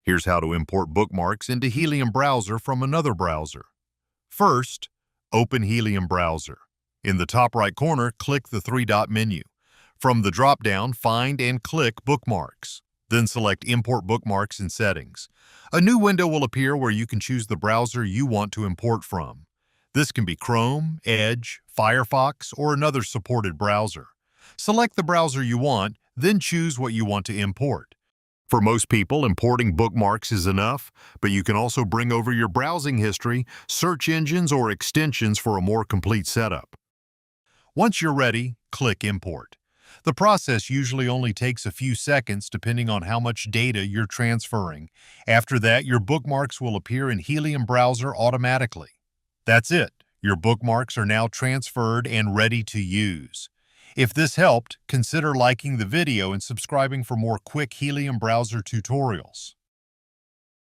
Here's how to import bookmarks into Helium Browser from another browser. First, open Helium Browser. In the top right corner, click the three-dot menu. From the drop-down, find and click Bookmarks. Then select Import Bookmarks in Settings. A new window will appear where you can choose the browser you want to import from. This can be Chrome, Edge, Firefox, or another supported browser. Select the browser you want, then choose what you want to import. For most people, importing bookmarks is enough, but you can also bring over your browsing history, search engines, or extensions for a more complete setup. Once you're ready, click Import. The process usually only takes a few seconds depending on how much data you're transferring. After that, your bookmarks will appear in Helium Browser automatically. That's it. Your bookmarks are now transferred and ready to use. If this helped, consider liking the video and subscribing for more quick Helium Browser tutorials.